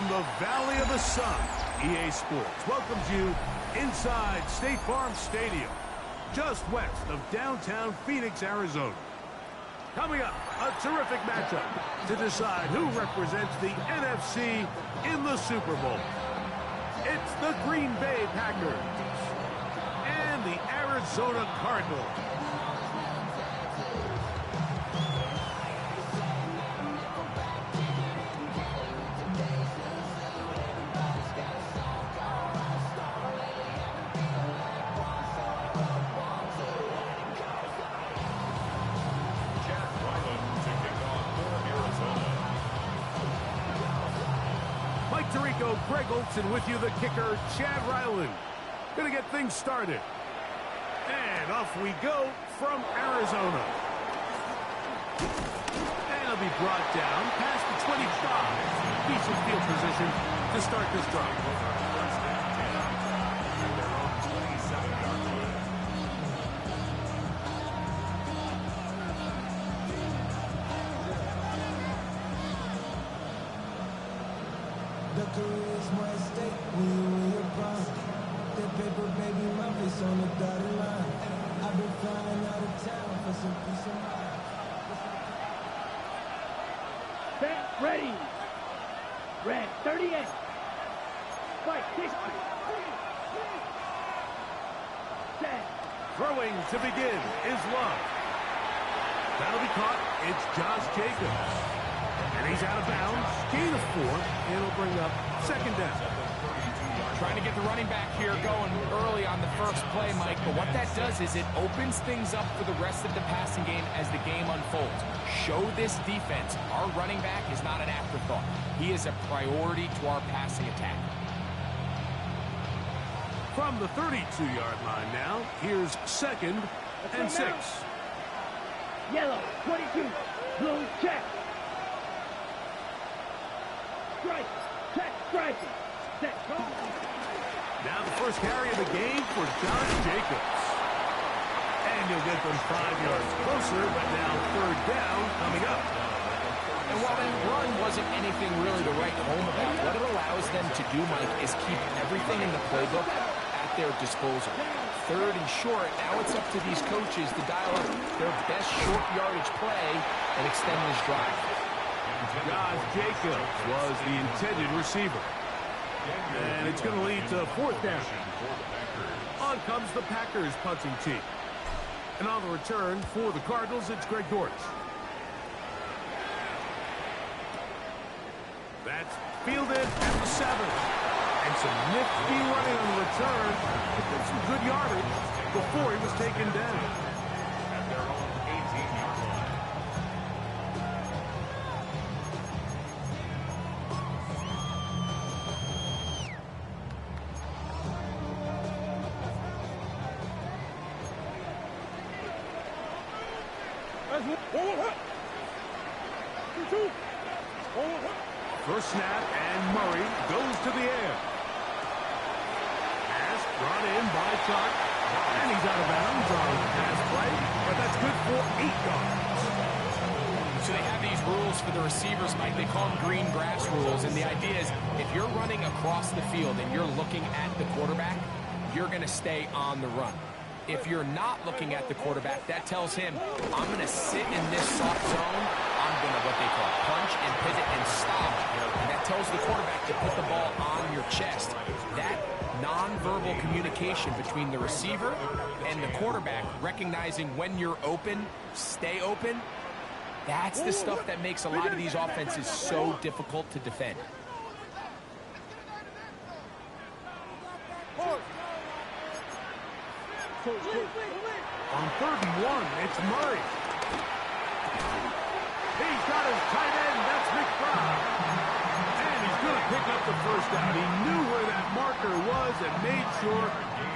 the Valley of the Sun, EA Sports welcomes you inside State Farm Stadium, just west of downtown Phoenix, Arizona. Coming up, a terrific matchup to decide who represents the NFC in the Super Bowl. It's the Green Bay Packers and the Arizona Cardinals. Greg Olson with you, the kicker, Chad Ryland. Gonna get things started. And off we go from Arizona. And it'll be brought down past the 25. Decent field position to start this drive. Ready. Red 38. Fight 60. Set. Throwing to begin is Love. That'll be caught. It's Josh Jacobs. And he's out of bounds. Gain of 4. It'll bring up second down. Trying to get the running back here going early on the first play, Mike, but what that does is it opens things up for the rest of the passing game as the game unfolds. Show this defense our running back is not an afterthought. He is a priority to our passing attack. From the 32-yard line now, here's second and 6. Yellow, 22, blue, check. Strike, check, striking. Set, go. Now the first carry of the game for Josh Jacobs. And he'll get them 5 yards closer, but now third down coming up. And while that run wasn't anything really to write home about, what it allows them to do, Mike, is keep everything in the playbook at their disposal. Third and short, now it's up to these coaches to dial up their best short yardage play and extend this drive. Josh Jacobs was the intended receiver. And it's going to lead to fourth down. On comes the Packers punting team. And on the return for the Cardinals, it's Greg Dortch. That's fielded at the 7. And some nifty running on the return. With some good yardage before he was taken down. At their own 18-yard line. First snap, and Murray goes to the air. Pass brought in by Clark, and he's out of bounds on the pass play, but that's good for 8 yards. So they have these rules for the receivers, Mike. They call them green grass rules, and the idea is if you're running across the field and you're looking at the quarterback, you're going to stay on the run. If you're not looking at the quarterback, that tells him, I'm going to sit in this soft zone. I'm going to what they call punch and pivot and stop. And that tells the quarterback to put the ball on your chest. That nonverbal communication between the receiver and the quarterback, recognizing when you're open, stay open, that's the stuff that makes a lot of these offenses so difficult to defend. On 3rd and 1, it's Murray. He's got his tight end, that's McBride. And he's going to pick up the first down. He knew where that marker was and made sure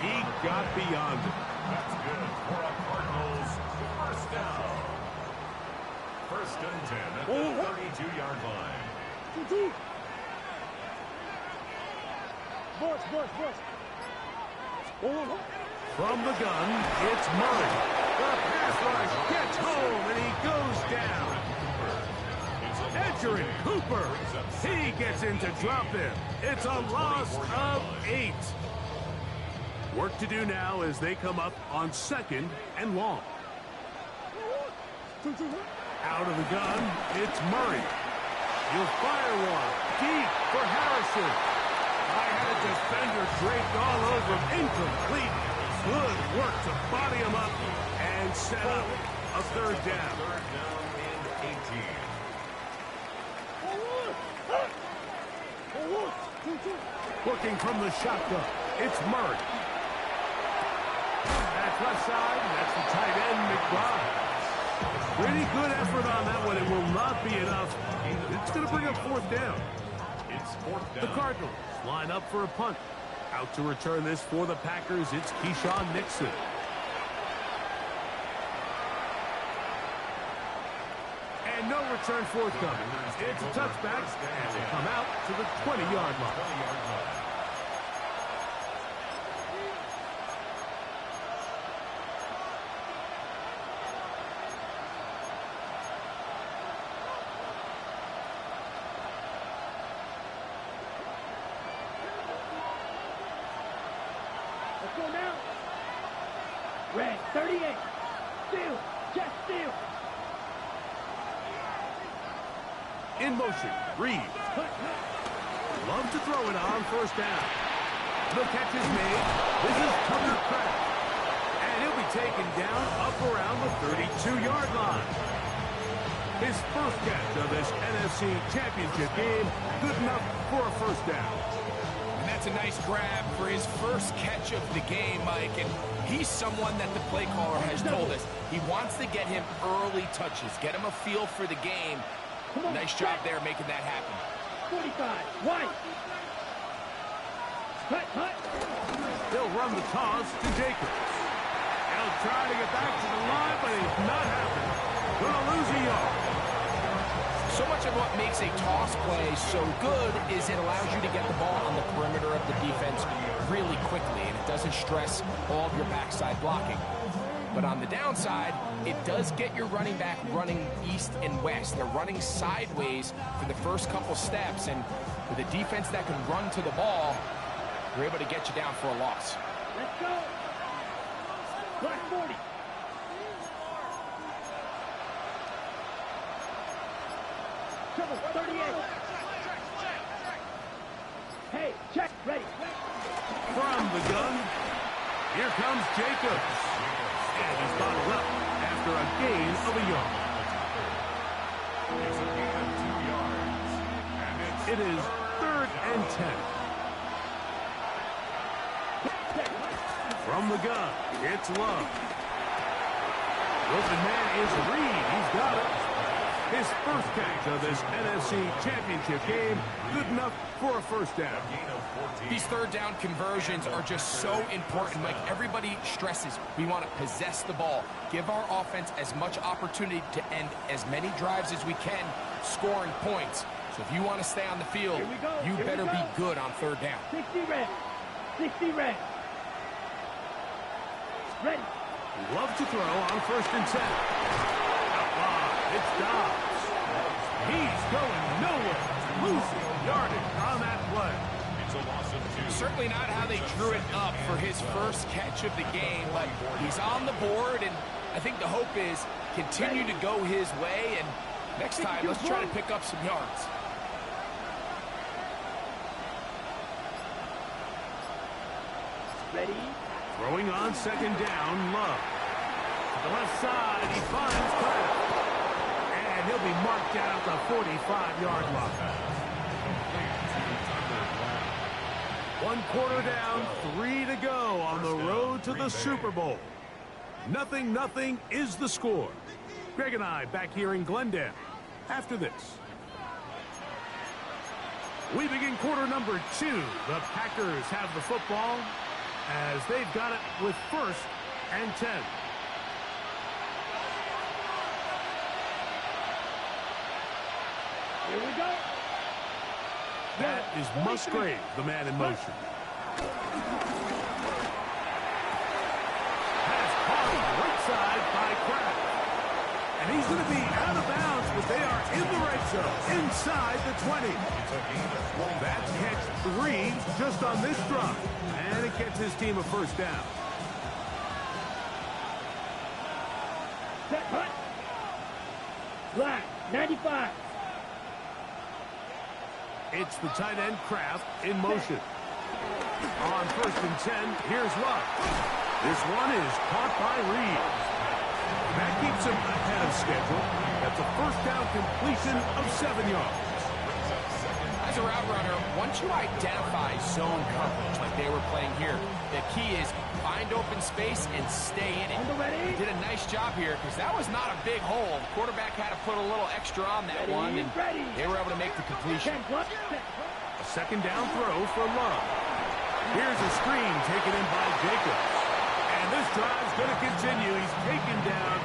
he got beyond it. That's good for a Cardinals first down. First and 10 at the 32-yard line. From the gun, it's Murray. The pass rush gets home, and he goes down. It's featuring Cooper. He gets in to drop him. It's a loss of 8. Work to do now as they come up on 2nd and long. Out of the gun, it's Murray. He'll fire one. Deep for Harrison. I had a defender draped all over him. Incomplete. Good work to body him up and set up a 3rd down. 3rd down and 18. Working from the shotgun, it's Murray. That's left side. That's the tight end, McBride. Pretty good effort on that one. It will not be enough. It's going to bring up 4th down. It's 4th down. The Cardinals line up for a punt. Out to return this for the Packers, it's Keyshawn Nixon. And no return forthcoming. It's a touchback, and they come out to the 20-yard line. Let's go now. Red, 38. Steal. Just steal. In motion, Reed. Love to throw it on 1st down. The catch is made. This is Tucker Kraft. And he'll be taken down up around the 32-yard line. His 1st catch of this NFC Championship game. Good enough for a 1st down. And that's a nice grab for his 1st catch of the game, Mike. And he's someone that the play caller has told us he wants to get him early touches, get him a feel for the game. Nice job there making that happen. 45. White. Hut. They'll run the toss to Jacobs. He'll try to get back to the line, but it's not happening. Gonna lose a yard. So much of what makes a toss play so good is it allows you to get the ball on the perimeter of the defense really quickly, and it doesn't stress all of your backside blocking. But on the downside, it does get your running back running east and west. They're running sideways for the first couple steps, and with a defense that can run to the ball, they're able to get you down for a loss. Let's go. Black 40. Triple 38. Hey, check, ready. From the gun, here comes Jacobs. And he's bottled up after a gain of a yard. It's a gain of 2 yards. And It is 3rd and 10. From the gun, it's Love. Open man is Reed. He's got it. His 1st catch of this NFC Championship game. Good enough for a 1st down. These 3rd down conversions are just so important. Like everybody stresses, we want to possess the ball, give our offense as much opportunity to end as many drives as we can, scoring points. So if you want to stay on the field, you better be good on 3rd down. 60 red. 60 red. Ready. Love to throw on 1st and 10. It's Dobbs. He's going nowhere. Losing yardage on that play. It's a loss of 2. Certainly not how they drew it up for his 1st catch of the game, but he's on the board, and I think the hope is continue to go his way, and next time, let's try to pick up some yards. Ready. Throwing on 2nd down, Love. To the left side, he finds Kraft. And he'll be marked down at the 45-yard line. 1 quarter down, 3 to go on the road to the Super Bowl. 0-0 is the score. Greg and I back here in Glendale after this. We begin quarter number 2. The Packers have the football as they've got it with 1st and 10. Here we go. That is Musgrave, the man in motion. Pass caught right side by Kraft. And he's going to be out of bounds, but they are in the red zone, inside the 20. That's catch 3 just on this drive. And it gets his team a first down. Set, hut. Black, 95. It's the tight end Kraft in motion. On 1st and 10, here's Luck. This one is caught by Reed. That keeps him ahead of schedule. That's a first down completion of 7 yards. As a route runner, once you identify zone coverage like they were playing here, the key is find open space and stay in it. He did a nice job here because that was not a big hole. The quarterback had to put a little extra on that one, and they were able to make the completion. A second down throw for Love. Here's a screen taken in by Jacobs. And this drive's going to continue. He's taken down.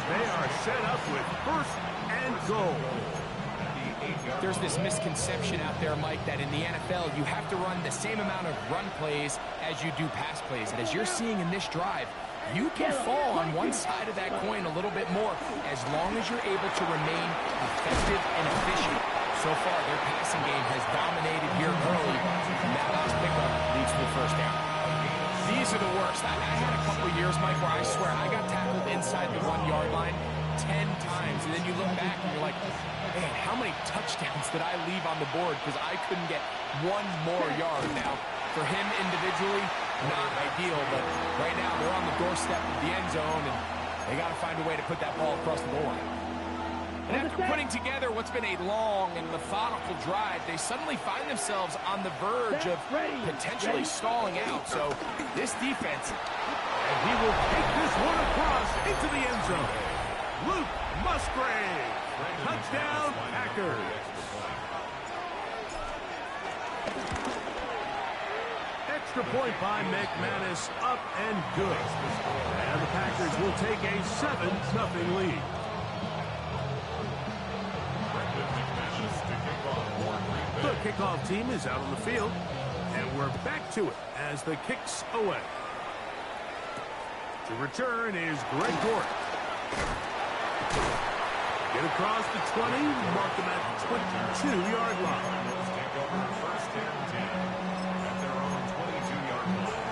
They are set up with 1st and goal. There's this misconception out there, Mike, that in the NFL you have to run the same amount of run plays as you do pass plays. And as you're seeing in this drive, you can fall on one side of that coin a little bit more as long as you're able to remain effective and efficient. So far, their passing game has dominated here early, and that last pickup leads to the first down. These are the worst. I had a couple of years, Mike, where I swear I got tackled inside the 1-yard line 10 times, and then you look back and you're like, man, how many touchdowns did I leave on the board because I couldn't get one more yard? Now, for him individually, not ideal, but right now they're on the doorstep of the end zone, and they got to find a way to put that ball across the goal line. And after putting together what's been a long and methodical drive, they suddenly find themselves on the verge of potentially stalling out. So this defense, and he will take this one across into the end zone. Luke Musgrave. Touchdown, Packers. Extra point by McManus, up and good. And the Packers will take a 7-0 lead. The kickoff team is out on the field, and we're back to it as the kick's away. To return is Greg Gordon. Get across the 20, mark them at the 22-yard line. Take over 1st and 10 at their own 22-yard line.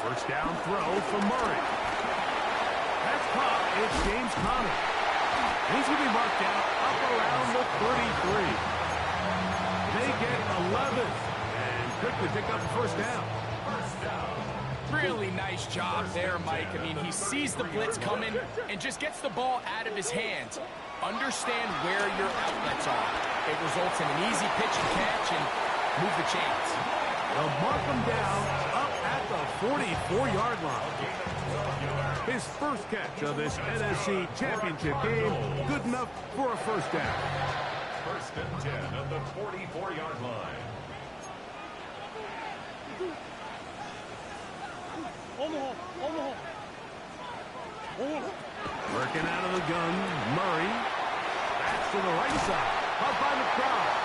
First down throw for Murray. That's caught. It's James Conner. He's going to be marked out up around the 33. They get 11 and quickly pick up the first down. really nice job there, Mike. I mean, he sees the blitz coming and just gets the ball out of his hands. Understand where your outlets are. It results in an easy pitch to catch and move the chains. They'll mark him down up at the 44-yard line. His first catch of this NFC Championship game, good enough for a first down. 1st and 10 at the 44-yard line. Working out of the gun, Murray. Back to the right side. Up by McBride.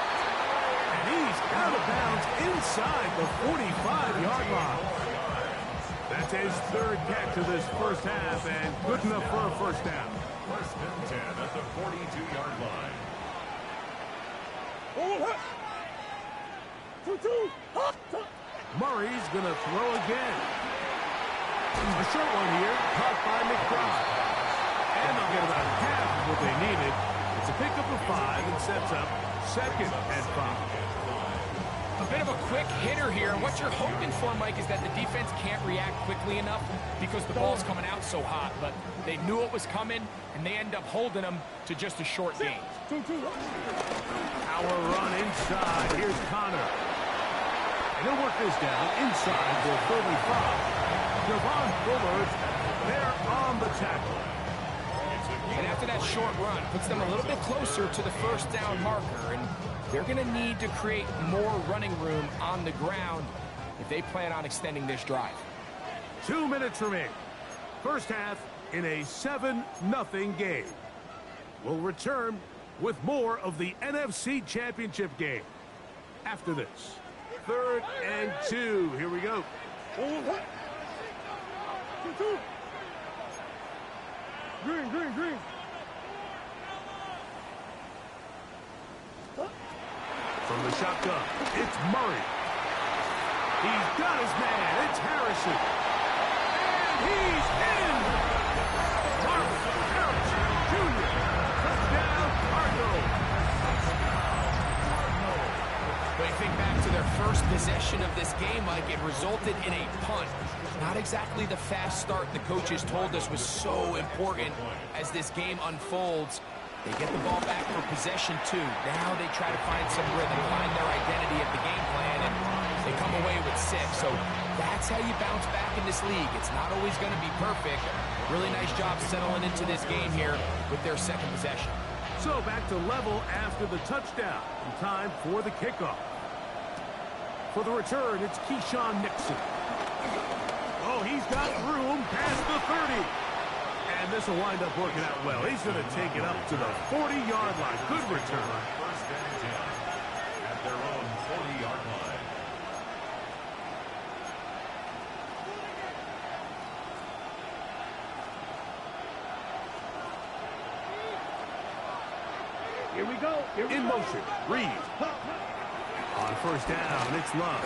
And he's out of bounds inside the 45-yard line. That's his third catch of this first half, and good enough for a first down. 1st and 10 at the 42-yard line. Murray's going to throw again. A short one here, caught by McBride. And they'll get about half of what they needed. It's a pickup of 5 and sets up 2nd and 5. A bit of a quick hitter here, and what you're hoping for, Mike, is that the defense can't react quickly enough because the ball's coming out so hot, but they knew it was coming, and they end up holding them to just a short gain. Power run inside. Here's Connor. And he'll work this down inside the 35. Javon Bullard there on the tackle. And after that short run, puts them a little bit closer to the first down marker, and they're going to need to create more running room on the ground if they plan on extending this drive. 2 minutes remaining. First half in a 7-0 game. will return with more of the NFC Championship game. After this, 3rd and 2. Here we go. Green, green, green. From the shotgun, it's Murray. He's got his man. It's Harrison. And he's in. Mark Harrison Jr. Touchdown, Cardinals. When you think back to their first possession of this game, Mike, it resulted in a punt. Not exactly the fast start the coaches told us was so important as this game unfolds. They get the ball back for possession 2. Now they try to find some rhythm, find their identity of the game plan, and they come away with 6. So that's how you bounce back in this league. It's not always going to be perfect. Really nice job settling into this game here with their second possession. So back to level after the touchdown. And time for the kickoff. For the return, it's Keyshawn Nixon. Oh, he's got room past the 30. And this will wind up working out well. He's going to take it up to the 40-yard line. Good return. First and 10 at their own 40-yard line. Here we go. Here we In go. motion, Reed. On first down, it's Love.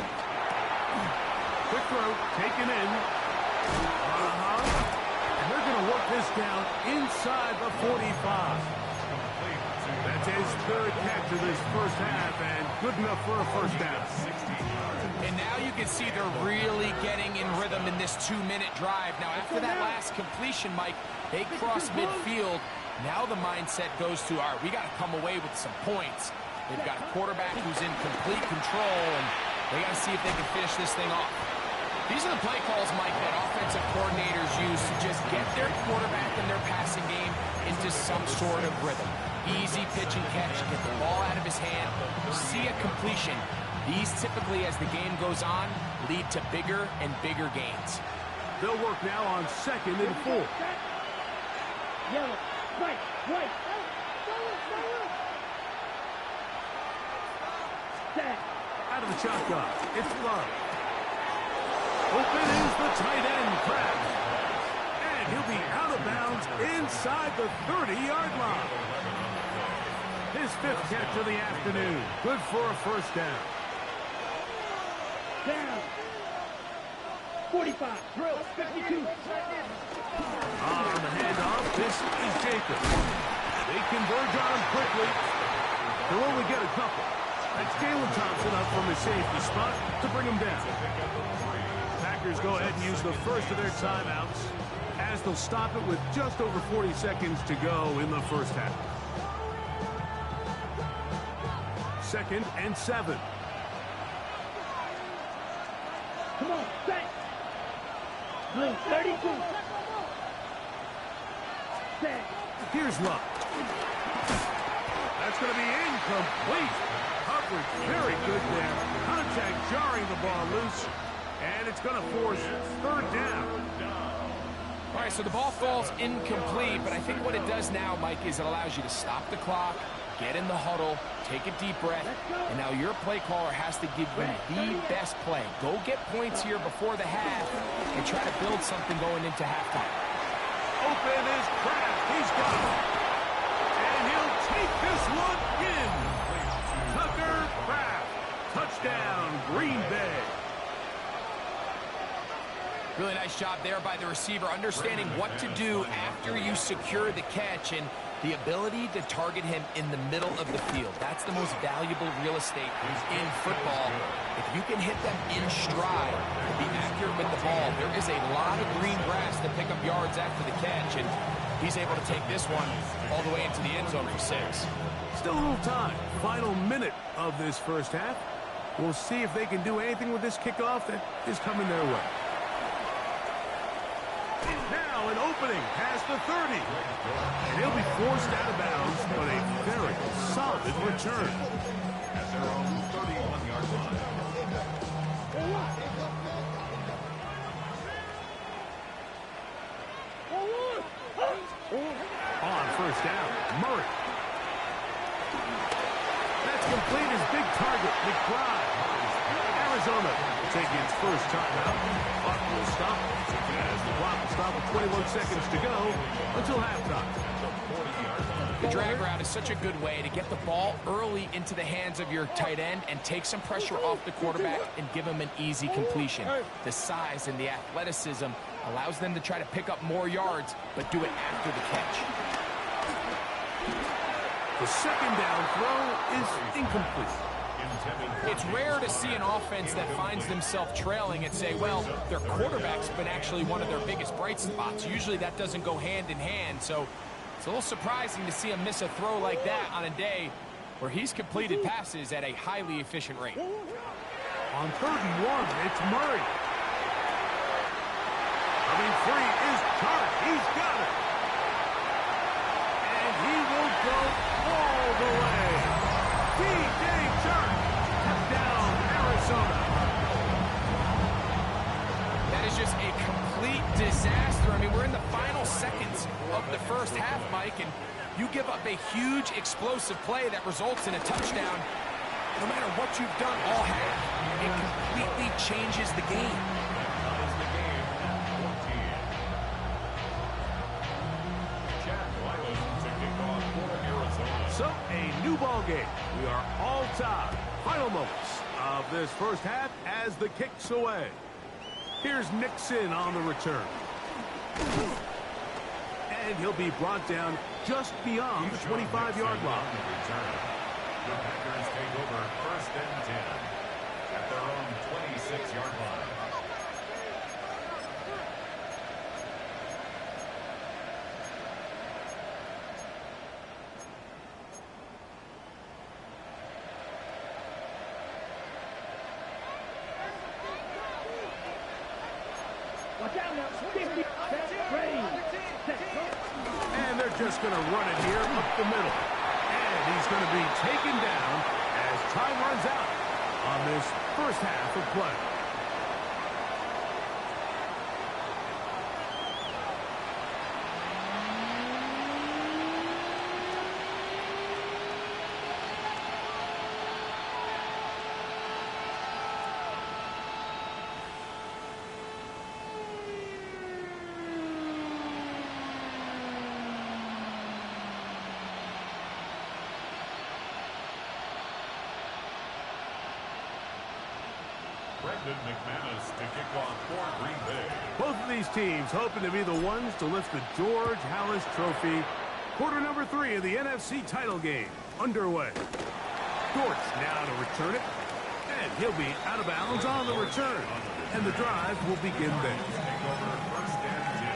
Quick throw, taken in. And they're going to work this down inside the 45. That's his 3rd catch of this first half, and good enough for a first down. And now you can see they're really getting in rhythm in this 2-minute drive. Now, after that last completion, Mike, they cross midfield. Now the mindset goes to, all right, we got to come away with some points. They've got a quarterback who's in complete control, and they got to see if they can finish this thing off. These are the play calls, Mike, that offensive coordinators use to just get their quarterback and their passing game into some sort of rhythm. Easy pitch and catch, get the ball out of his hand, see a completion. These typically, as the game goes on, lead to bigger and bigger gains. They'll work now on 2nd and 4. Yellow, right, right. Set. Out of the shotgun, it's Love. Open is the tight end, Kraft. And he'll be out of bounds inside the 30-yard line. His 5th catch of the afternoon. Good for a first down. Down. 45. Drill. 52. On the handoff, this is Jacob. They converge on him quickly. They'll only get a couple. That's Jalen Thompson up from his safety spot to bring him down. Packers go ahead and use the first of their timeouts as they'll stop it with just over 40 seconds to go in the first half. 2nd and 7. Come on, set. Blue, 32. Set. Here's Luck. That's going to be incomplete. Coverage very good there. Contact jarring the ball loose. And it's going to force 3rd down. All right, so the ball falls incomplete, but I think what it does now, Mike, is it allows you to stop the clock, get in the huddle, take a deep breath, and now your play caller has to give you the best play. Go get points here before the half and try to build something going into halftime. Open is Kraft. He's got it. And he'll take this one in. Tucker Kraft. Touchdown, Green Bay. Really nice job there by the receiver, understanding what to do after you secure the catch and the ability to target him in the middle of the field. That's the most valuable real estate in football. If you can hit them in stride, be accurate with the ball, there is a lot of green grass to pick up yards after the catch, and he's able to take this one all the way into the end zone for 6. Still a little time. Final minute of this first half. We'll see if they can do anything with this kickoff that is coming their way. Now an opening past the 30. And he'll be forced out of bounds, but a very solid return. At their own 31-yard line. On first down, Murray. Arizona will take its first timeout. Clock will stop as the clock will stop with 21 seconds to go until halftime. The drag route is such a good way to get the ball early into the hands of your tight end and take some pressure off the quarterback and give him an easy completion. The size and the athleticism allows them to try to pick up more yards, but do it after the catch. The second down throw is incomplete. It's rare to see an offense that finds themselves trailing and say, well, their quarterback's been actually one of their biggest bright spots. Usually that doesn't go hand in hand, so it's a little surprising to see him miss a throw like that on a day where he's completed passes at a highly efficient rate. On 3rd and 1, it's Murray. Coming free is Chark. He's got it. And he will go all the way. DJ Chark, touchdown, Arizona. That is just a complete disaster. I mean, we're in the final seconds of the first half, Mike, and you give up a huge explosive play that results in a touchdown. No matter what you've done all half, it completely changes the game. So, a new ball game. We are all tied. Final moments of this first half as the kick's away. Here's Nixon on the return. And he'll be brought down just beyond the 25-yard line. The Packers take over 1st and 10 at their own 26-yard line. Watch out now. 50. And they're just going to run it here up the middle. And he's going to be taken down as time runs out on this first half of play. To kick off for Green Bay. Both of these teams hoping to be the ones to lift the George Halas Trophy. Quarter number 3 of the NFC title game underway. Dortch now to return it. And he'll be out of bounds on the return. And the drive will begin there. Take over 1st and 10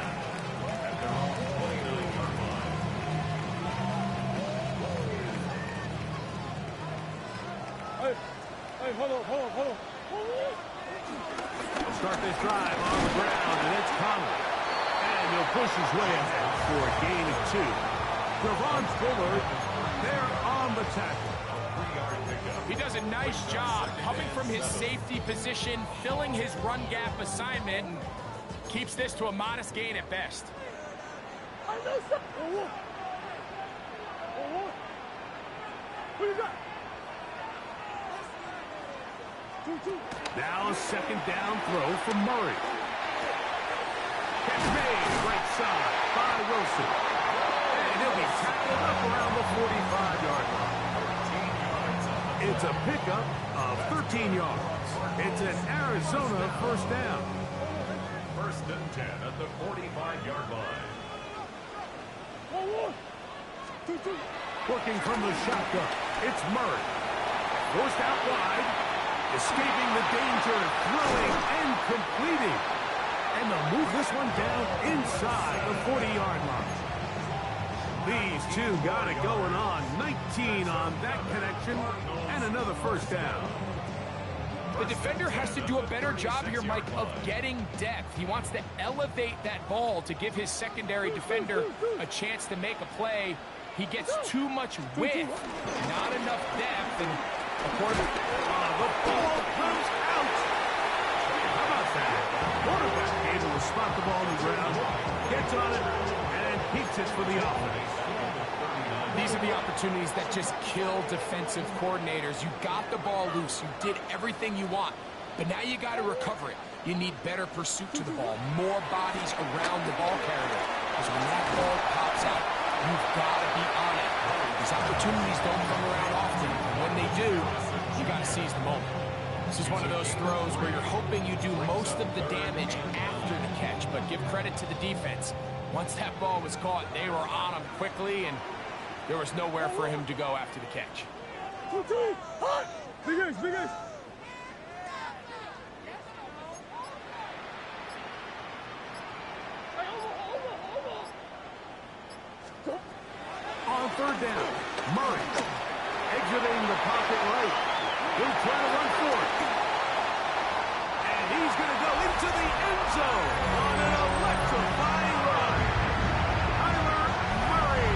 at their own 29-yard line. Hey, hold on. Start this drive on the ground, and it's Conner. And he'll push his way ahead for a gain of 2. Javon Fuller, they're on the tackle. He does a nice job coming from his safety position, filling his run gap assignment, and keeps this to a modest gain at best. Now a second down throw from Murray. Catch made right side by Wilson. And he'll be tackled up around the 45-yard line. It's a pickup of 13 yards. It's an Arizona first down. 1st and 10 at the 45-yard line. Working from the shotgun, it's Murray. Forced out wide. Escaping the danger, throwing, and completing. And they'll move this one down inside the 40-yard line. These two got it going on. 19 on that connection, and another first down. The defender has to do a better job here, Mike, of getting depth. He wants to elevate that ball to give his secondary defender a chance to make a play. He gets too much width, not enough depth, and according the ball comes out. How about that? Quarterback able to spot the ball on the ground, gets on it, and keeps it for the offense. These are the opportunities that just kill defensive coordinators. You got the ball loose. You did everything you want. But now you got to recover it. You need better pursuit to the ball, more bodies around the ball carrier. Because when that ball pops out, you've got to be on it. These opportunities don't come around often. And when they do, you got to seize the moment. This is one of those throws where you're hoping you do most of the damage after the catch, but give credit to the defense. Once that ball was caught, they were on him quickly, and there was nowhere for him to go after the catch. Big ace, big ace. On third down, Murray exiting the pocket right. He'll try to run for it. And he's going to go into the end zone on an electrifying run. Kyler Murray,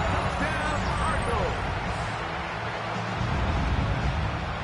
touchdown Cardinals.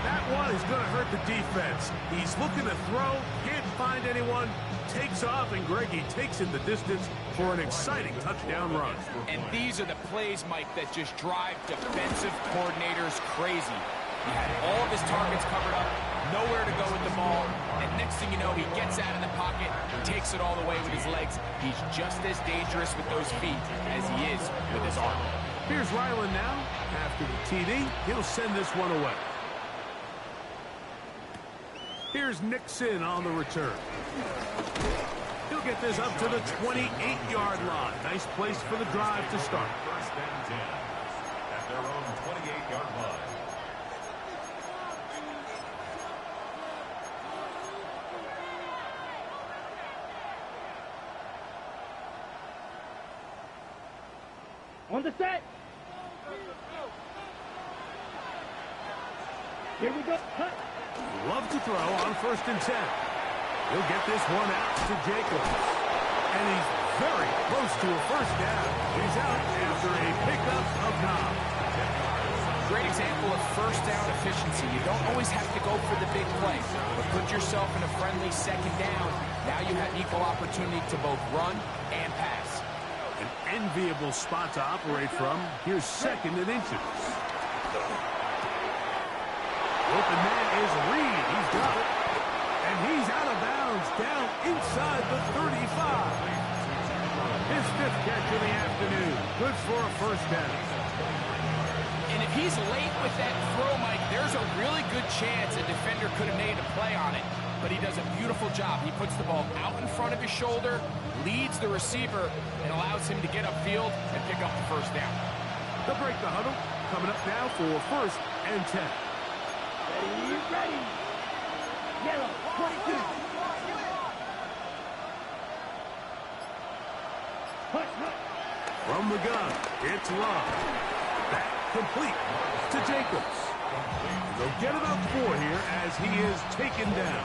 That one is going to hurt the defense. He's looking to throw, can't find anyone, takes off, and Greggy takes in the distance for an exciting touchdown run. And these are the plays, Mike, that just drive defensive coordinators crazy. He had all of his targets covered up, nowhere to go with the ball, and next thing you know, he gets out of the pocket, takes it all the way with his legs. He's just as dangerous with those feet as he is with his arm. Here's Ryland now. After the TD, he'll send this one away. Here's Nixon on the return. He'll get this up to the 28-yard line. Nice place for the drive to start. First and 10 at their own 28-yard line. On the set. Here we go. Cut. Love to throw on first and 10. He'll get this one out to Jacobs. And he's very close to a first down. He's out after a pickup of Knob. Great example of first down efficiency. You don't always have to go for the big play, but put yourself in a friendly second down. Now you have equal opportunity to both run and pass. An enviable spot to operate from. Here's second and inches. Open man is Reed. He's got it. And he's out of bounds down inside the 35. His fifth catch of the afternoon. Good for a first down. And if he's late with that throw, Mike, there's a really good chance a defender could have made a play on it. But he does a beautiful job. He puts the ball out in front of his shoulder, leads the receiver, and allows him to get upfield and pick up the first down. They'll break the huddle. Coming up now for first and 10. Ready, ready. Yellow, 22. Hut, hut. From the gun, it's Love. Back complete to Jacobs. They'll get about 4 here as he is taken down.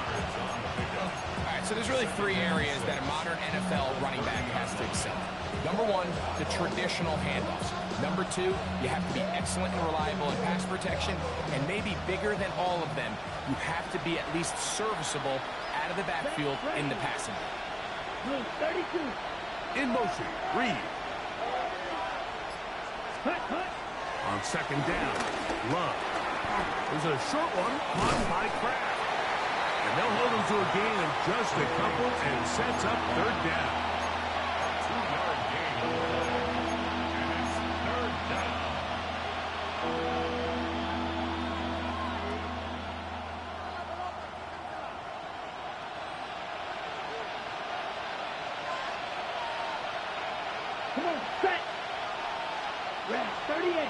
All right, so there's really 3 areas that a modern NFL running back has to excel. Number 1, the traditional handoffs. Number 2, you have to be excellent and reliable in pass protection. And maybe bigger than all of them, you have to be at least serviceable out of the backfield in the passing game. 32. In motion, Reed. Hut, hut. On second down, Love. There's a short one caught by Kraft. And they'll hold him to a gain of just a couple and sets up third down. 2-yard gain. And it's third down. Come on, set. Red, 38.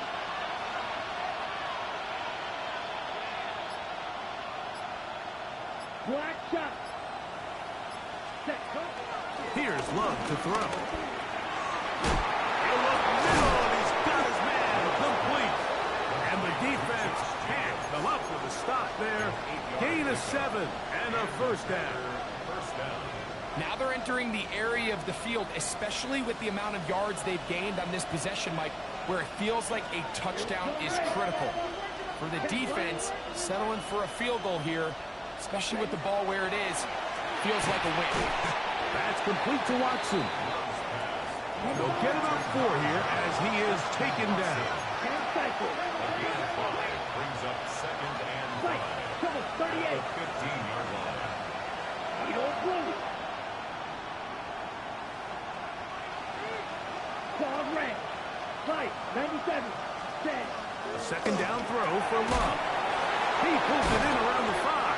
Black shot. Set, go. Here's Love to throw. He'll look middle, and he's got his man complete. And the defense can't come up with a stop there. Gain of 7 and a first down. First down. Now they're entering the area of the field, especially with the amount of yards they've gained on this possession, Mike, where it feels like a touchdown is critical. For the defense, settling for a field goal here, especially with the ball where it is, feels like a win. That's complete to Watson. They'll get about 4 here as he is taken down. And cycle. A gain of 5 brings up second and 5. Fight. Come on. 38. 15-yard line. You don't blow it. Ball red. Light, 97. Set. A second down throw for Love. He pulls it in around the 5.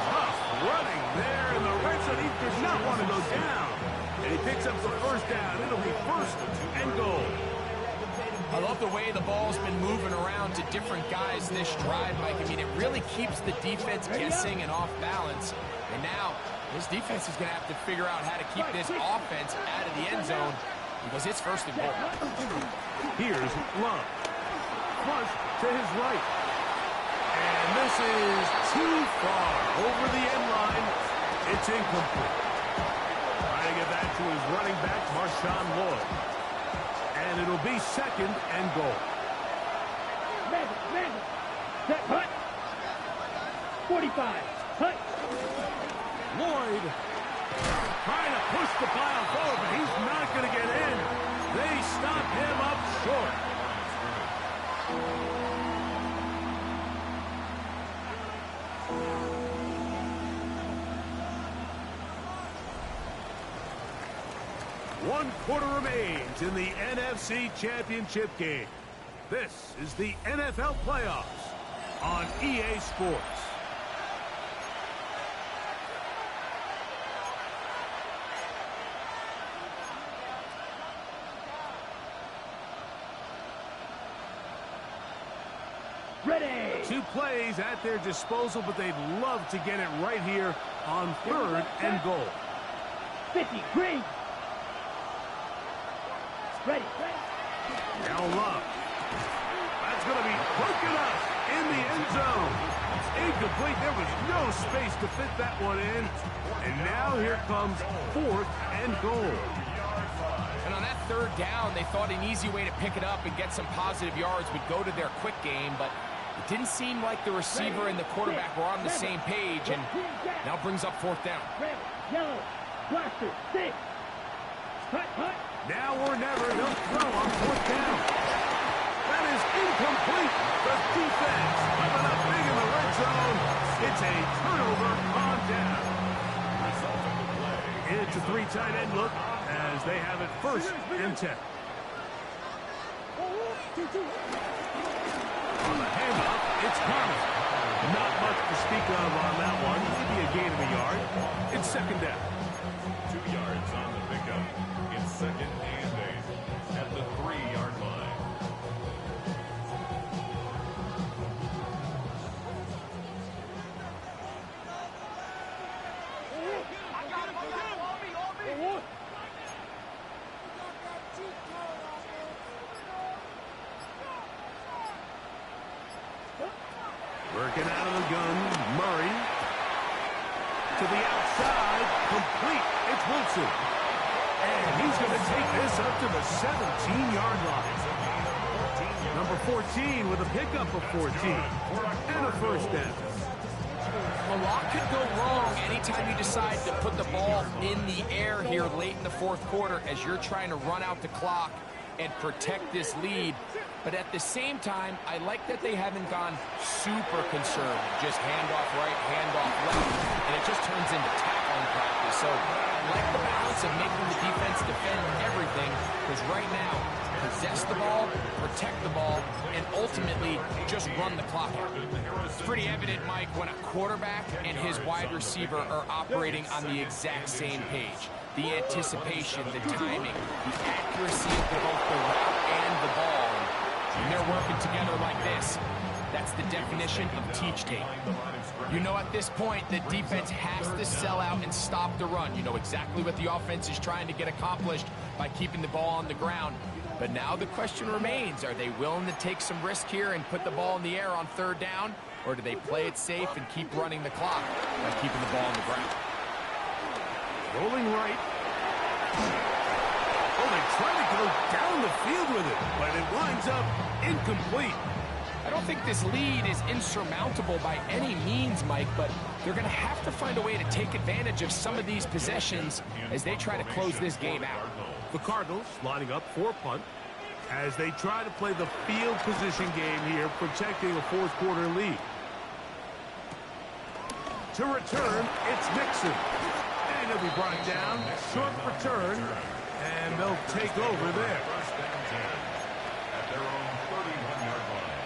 Tough running there in the red zone. He does not want to go down. And he picks up the first down. It'll be first and goal. I love the way the ball's been moving around to different guys this drive, Mike. I mean, it really keeps the defense guessing and off balance. And now, this defense is going to have to figure out how to keep this offense out of the end zone because it's first and goal. Here's Love. Flush to his right. And this is too far over the end line. It's incomplete. Trying to get that to his running back, Marshawn Lloyd. And it'll be second and goal. Madden. Set, hut. 45. Hut. Lloyd trying to push the pile forward, but he's not going to get in. They stop him up short. One quarter remains in the NFC Championship game. This is the NFL Playoffs on EA Sports. Ready. 2 plays at their disposal, but they'd love to get it right here on third and goal. 50. Green. Ready. Now Love. That's going to be broken up in the end zone. Incomplete. There was no space to fit that one in. And now here comes fourth and goal. And on that third down, they thought an easy way to pick it up and get some positive yards would go to their quick game, but it didn't seem like the receiver and the quarterback were on the same page, and now brings up fourth down. Red, yellow, blaster, 6. Hut. Now or never, they'll throw on fourth down. That is incomplete. The defense coming up big in the red zone. It's a turnover on down. It's a 3 tight end look as they have it first and 10. On the handoff, it's Carter. Not much to speak of on that one. Maybe a gain of a yard. It's second down. 2 yards on the pickup. It's second and 8 at the 3-yard line. Working out of the gun, Murray. To the outside, complete. It's Wilson. And he's going to take this up to the 17-yard line. Number 14 with a pickup of 14. And a first down. A lot could go wrong anytime you decide to put the ball in the air here late in the fourth quarter as you're trying to run out the clock and protect this lead. But at the same time, I like that they haven't gone super conservative. Just handoff right, handoff left, and it just turns into tackling practice. So I like the balance of making the defense defend everything, because right now, possess the ball, protect the ball, and ultimately just run the clock out. It's pretty evident, Mike, when a quarterback and his wide receiver are operating on the exact same page. The anticipation, the timing, the accuracy of both the route and the ball. And they're working together like this. That's the definition of teach tape. You know at this point the defense has to sell out and stop the run. You know exactly what the offense is trying to get accomplished by keeping the ball on the ground. But now the question remains, are they willing to take some risk here and put the ball in the air on third down? Or do they play it safe and keep running the clock by keeping the ball on the ground? Rolling right. Oh, they try to go down the field with it, but it winds up incomplete. I don't think this lead is insurmountable by any means, Mike, but they're going to have to find a way to take advantage of some of these possessions as they try to close this game out. The Cardinals lining up for a punt as they try to play the field position game here, protecting a fourth quarter lead. To return, it's Nixon. And he'll be brought down. Short return. And they'll take over there. First and 10 at their own 31-yard line.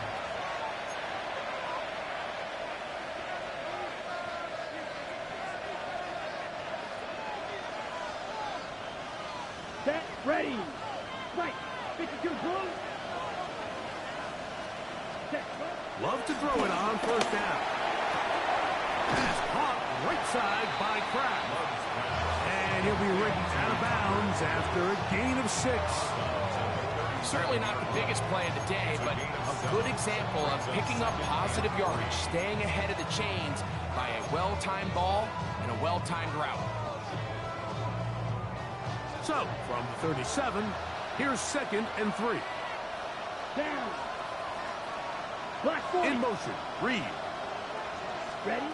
Set, ready. Right. 52 blue. Set, Love to throw it on first down. Pass caught right side by Kraft. And he'll be ridden out of bounds after a gain of 6. Certainly not the biggest play of the day, but a good example of picking up positive yardage, staying ahead of the chains by a well-timed ball and a well-timed route. So, from the 37, here's 2nd and 3. down. Black 40. In motion, Reed. Ready.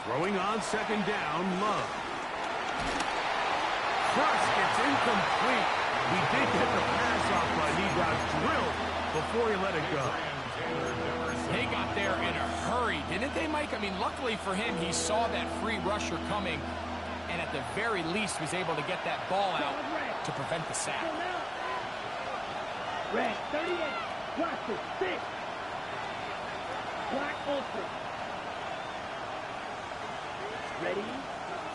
Throwing on 2nd down, Love. Cross gets incomplete. He did get the pass off, but he got drilled before he let it go. They got there in a hurry, didn't they, Mike? I mean, luckily for him, he saw that free rusher coming, and at the very least was able to get that ball out to prevent the sack. Red 38. Blaster 6. Black Ultra. Ready.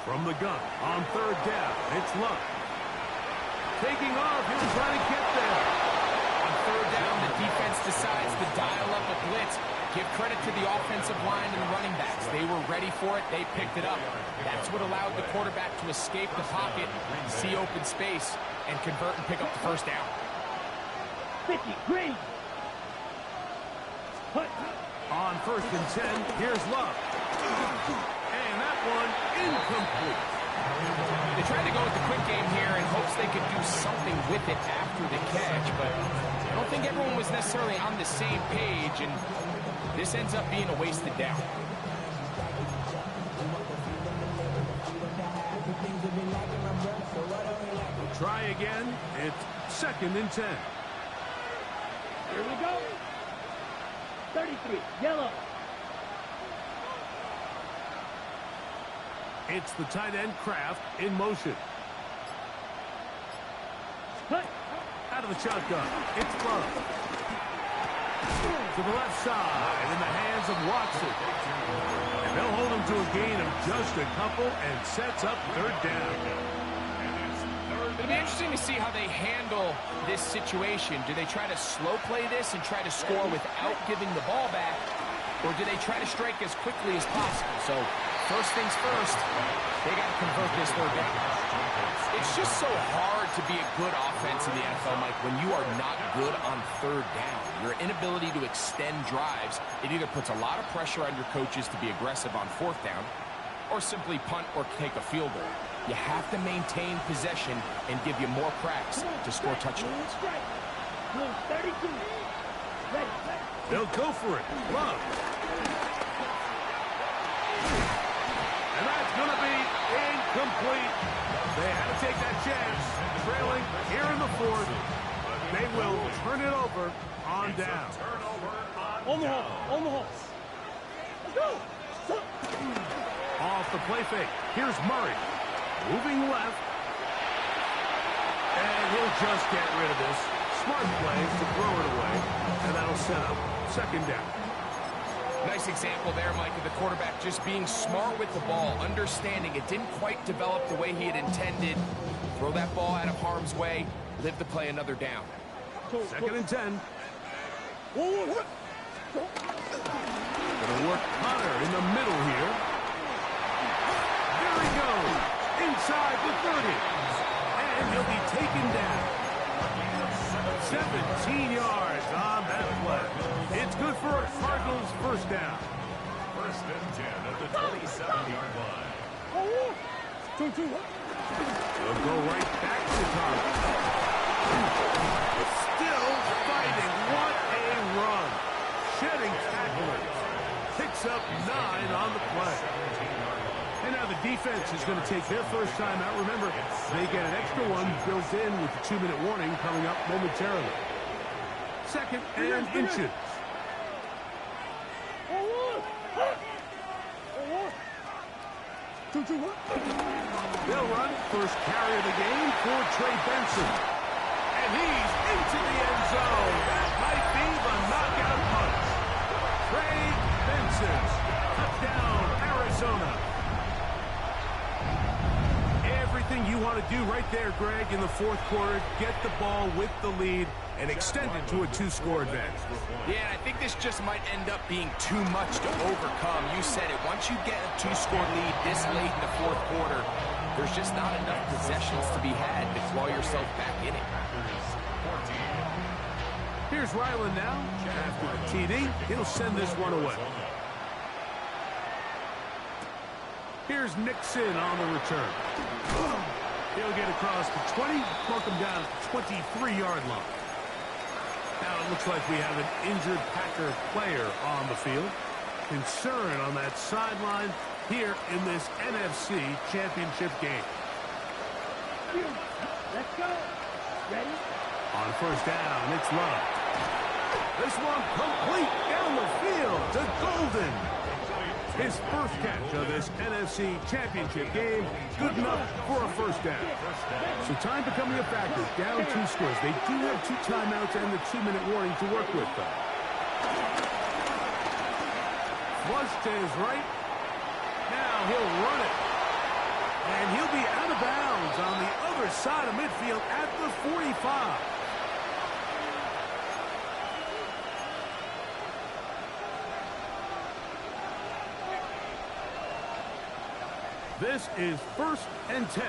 From the gun, on 3rd down, it's Love. Taking off, he'll try to get there. On 3rd down, the defense decides to dial up a blitz. Give credit to the offensive line and the running backs. They were ready for it. They picked it up. That's what allowed the quarterback to escape the pocket, see open space, and convert and pick up the first down. 50. Green. Hut. On 1st and 10, here's Love. And that one incomplete. They tried to go with the quick game here in hopes they could do something with it after the catch, but I don't think everyone was necessarily on the same page, and this ends up being a wasted down. Try again. It's 2nd and 10. Here we go. 33. Yellow. It's the tight end Kraft in motion. Hut. Out of the shotgun, it's Love. To the left side, in the hands of Watson. And they'll hold him to a gain of just a couple and sets up 3rd down. It'll be interesting to see how they handle this situation. Do they try to slow play this and try to score without giving the ball back? Or do they try to strike as quickly as possible? So, first things first, they got to convert this 3rd down. It's just so hard to be a good offense in the NFL, Mike, when you are not good on 3rd down. Your inability to extend drives, it either puts a lot of pressure on your coaches to be aggressive on 4th down, or simply punt or take a field goal. You have to maintain possession and give you more cracks to score touchdowns. Blue 32. Ready. They'll go for it. Love. And that's going to be incomplete. They had to take that chance. Trailing here in the 4th. They will turn it over on down. On the hole. On the hole. Let's go. Off the play fake. Here's Murray. Moving left. And he'll just get rid of this. Smart play to throw it away. And that'll set up 2nd down. Nice example there, Mike, of the quarterback just being smart with the ball, understanding it didn't quite develop the way he had intended. Throw that ball out of harm's way, live to play another down. 2nd and 10. Gonna work Connor in the middle here. There he goes. Inside the 30. And he'll be taken down. 17 yards on that play. It's good for a Cardinals 1st down. 1st and 10 at the 27-yard line. They'll go right back to Connor. Still fighting. What a run. Shedding tacklers. Picks up 9 on the play. And now the defense is going to take their first time out. Remember, they get an extra one built in with the 2-minute warning coming up momentarily. 2nd and inches. They'll run first carry of the game for Trey Benson. And he's into the end zone. That might be the knockout punch. Trey Benson, touchdown, Arizona. Everything you want to do right there, Greg, in the fourth quarter, get the ball with the lead and extend it to a two-score advantage. Yeah, and I think this just might end up being too much to overcome. You said it. Once you get a two-score lead this late in the fourth quarter, there's just not enough possessions to be had to claw yourself back in it. Here's Ryland now. After the TD, he'll send this one away. Here's Nixon on the return. He'll get across the 20, mark him down at the 23-yard line. Now it looks like we have an injured Packer player on the field. Concern on that sideline here in this NFC Championship game. Let's go. Ready? On first down, it's Love. This one complete down the field to Golden. His first catch of this NFC Championship game, good enough for a first down. So time becoming a factor, down 2 scores. They do have 2 timeouts and the 2-minute warning to work with, though. Flush to his right. Now he'll run it. And he'll be out of bounds on the other side of midfield at the 45. This is 1st and 10.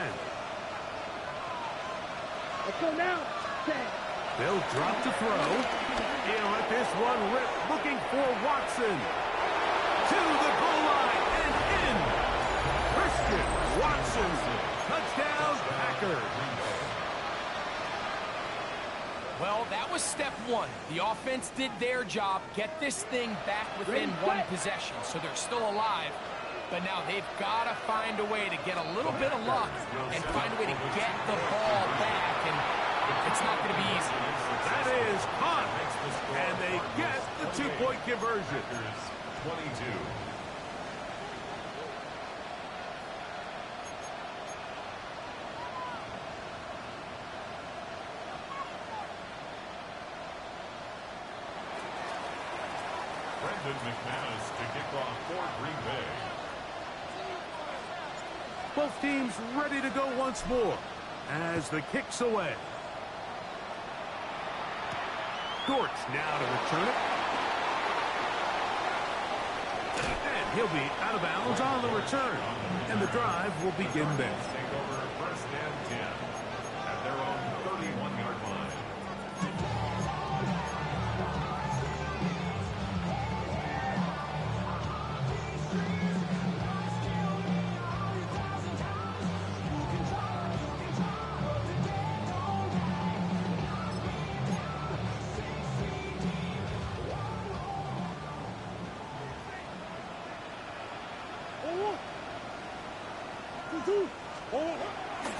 Let's go now. 10. They'll drop to throw. He'll let this one rip, looking for Watson. To the goal line and in. Christian Watson. Touchdown, Packers. Well, that was step 1. The offense did their job, get this thing back within 1 possession, so they're still alive. But now they've got to find a way to get a little bit of luck and find a way to get the ball back, and it's not going to be easy. That is caught, and they get the 2-point conversion. 22. Brendan McManus to kick off for Green Bay. Both teams ready to go once more as the kick's away. Dortch now to return it. And he'll be out of bounds on the return. And the drive will begin there. Take over 1st and 10 at their own 31-yard line.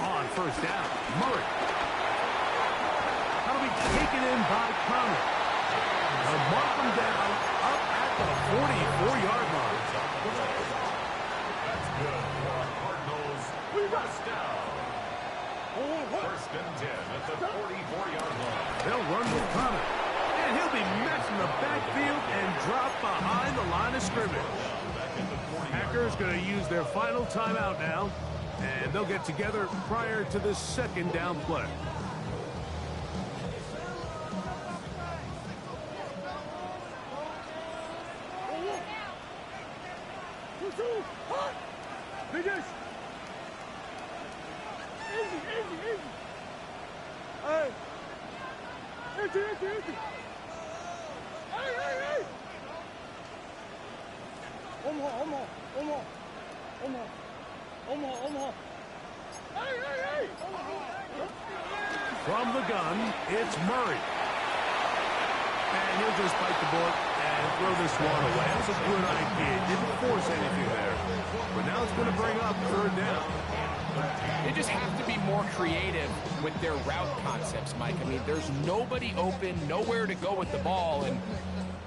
On first down, Murray. That'll be taken in by Connor. They'll mark him down up at the 44-yard line. That's good for Cardinals. First down. 1st and 10 at the 44-yard line. They'll run with Connor. And he'll be met in the backfield and drop behind the line of scrimmage. Packers going to use their final timeout now. And they'll get together prior to the 2nd down play. Finish. Easy. Hey. Easy. Hey. Omaha. Hey. From the gun, it's Murray. And he'll just bite the bullet and throw this one away. That's a good idea. Didn't force anything there. But now it's going to bring up 3rd down. They just have to be more creative with their route concepts, Mike. I mean, there's nobody open, nowhere to go with the ball, and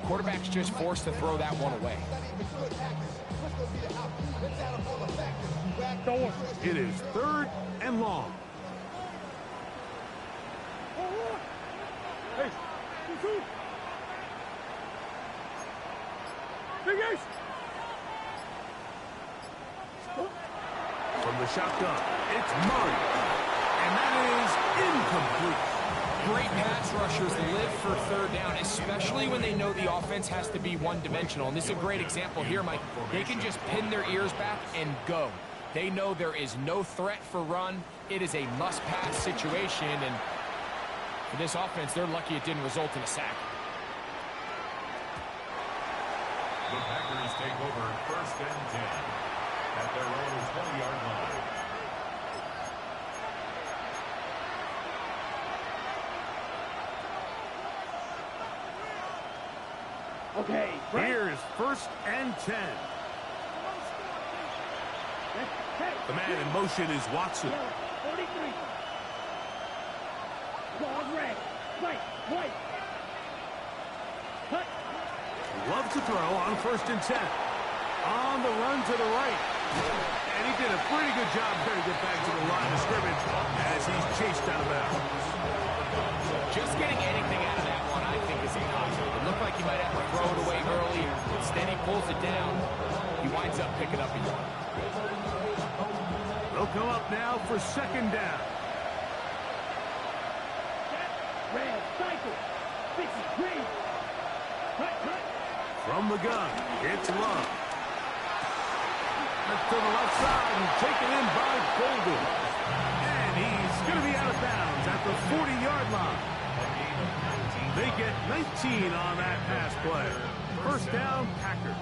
quarterback's just forced to throw that one away. It is 3rd and long. From the shotgun, it's Murray. And that is incomplete. Great pass rushers live for 3rd down, especially when they know the offense has to be one-dimensional. And this is a great example here, Mike. They can just pin their ears back and go. They know there is no threat for run. It is a must-pass situation, and for this offense, they're lucky it didn't result in a sack. The Packers take over 1st and 10 at their own 20-yard line. Okay, Here's 1st and 10. The man in motion is Watson. 43. Ball red. Right. Cut. Loves to throw on 1st and 10. On the run to the right. And he did a pretty good job there to get back to the line of scrimmage as he's chased out of bounds. Just getting anything out of that one, I think, is impossible. It looked like he might have to throw it away early. Instead, he pulls it down. He winds up picking up a yard. They'll come up now for 2nd down. Red. Cycle. 53. Cut. From the gun, it's Love. That's to the left side and taken in by Golden. And he's going to be out of bounds at the 40-yard line. They get 19 on that pass play. 1st down, Packers.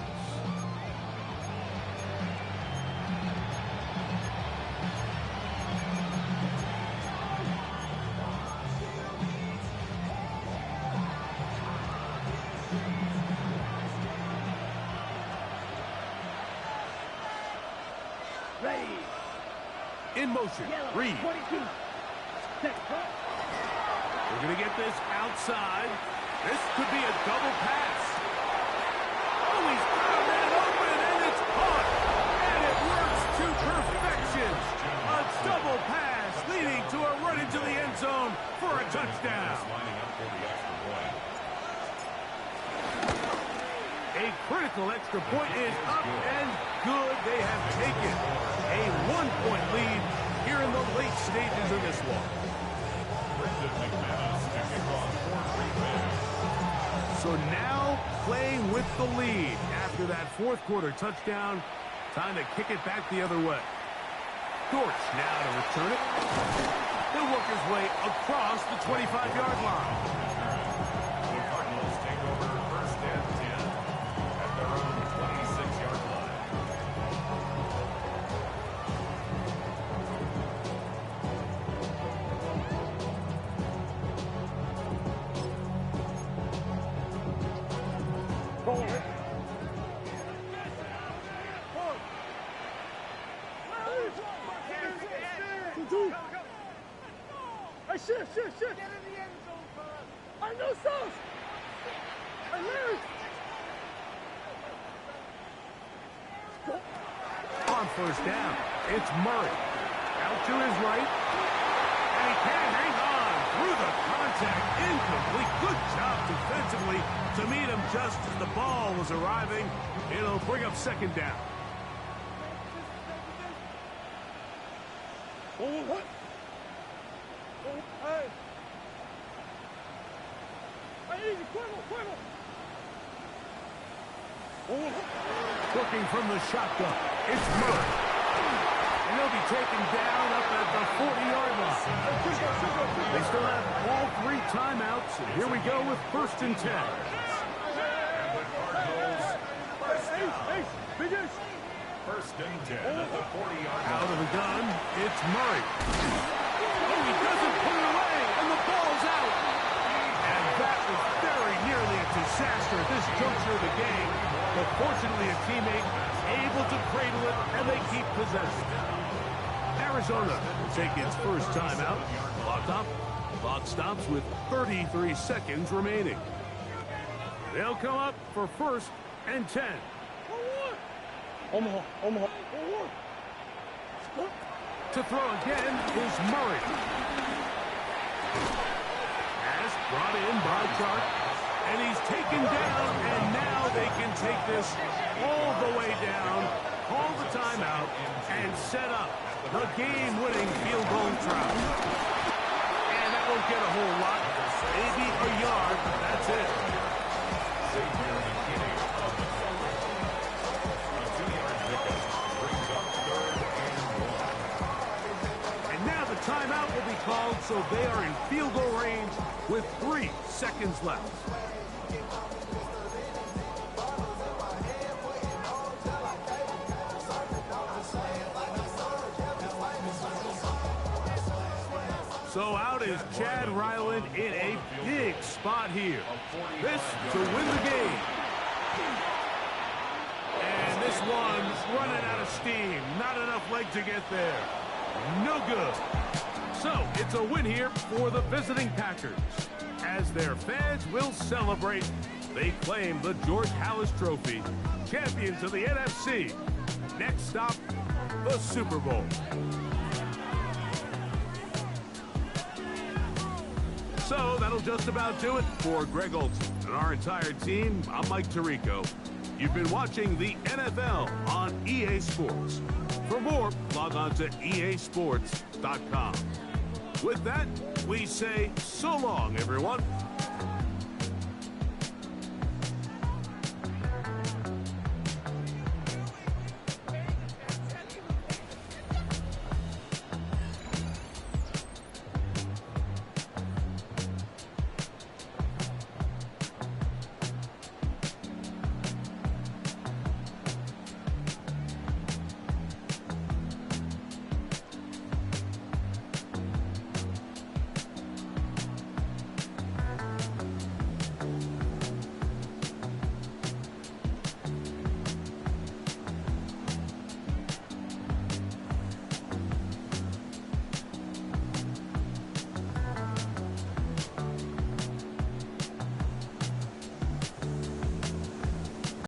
Ready. In motion, Yellow. Reed. 22. Set. Cut. We're going to get this outside. This could be a double pass. Oh, he's got a man open, and it's caught. And it works to perfection. A double pass leading to a run into the end zone for a touchdown. Lining up for the extra point. A critical extra point is up and good. They have taken a 1-point lead here in the late stages of this one. So now playing with the lead after that 4th quarter touchdown. Time to kick it back the other way. Dortch now to return it. He'll work his way across the 25-yard line. The Cardinals take over 1st and 10 at their own 26-yard line. Shift. Get in the end zone, bud. I know sauce. I learned. On 1st down, it's Murray. Out to his right. And he can't hang on through the contact. Incomplete. Good job defensively to meet him just as the ball was arriving. It'll bring up 2nd down. What? Hey. Easy, quiver. Looking from the shotgun, it's Murray. And he'll be taken down up at the 40-yard line. They still have all 3 timeouts. And here we go with 1st and 10. And the Cardinals, first down. 1st and 10 at the 40-yard line. Out of the gun, it's Murray. Oh, he doesn't put it away, and the ball's out. And that was very nearly a disaster at this juncture of the game. But fortunately, a teammate able to cradle it, and they keep possession. Arizona will take its first timeout. Clock stops with 33 seconds remaining. They'll come up for 1st and 10. Omaha. To throw again is Murray. Pass brought in by Clark. And he's taken down, and now they can take this all the way down, call the timeout, and set up the game-winning field goal try. And that won't get a whole lot. Maybe a yard. That's it. And now the timeout will be called, so they are in field goal range with 3 seconds left. So out is Chad Ryland in a big spot here. This to win the game. And this one's running out of steam. Not enough leg to get there. No good. So it's a win here for the visiting Packers. As their fans will celebrate, they claim the George Halas Trophy. Champions of the NFC. Next stop, the Super Bowl. So that'll just about do it for Greg Olson and our entire team. I'm Mike Tirico. You've been watching the NFL on EA Sports. For more, log on to easports.com. With that, we say so long, everyone.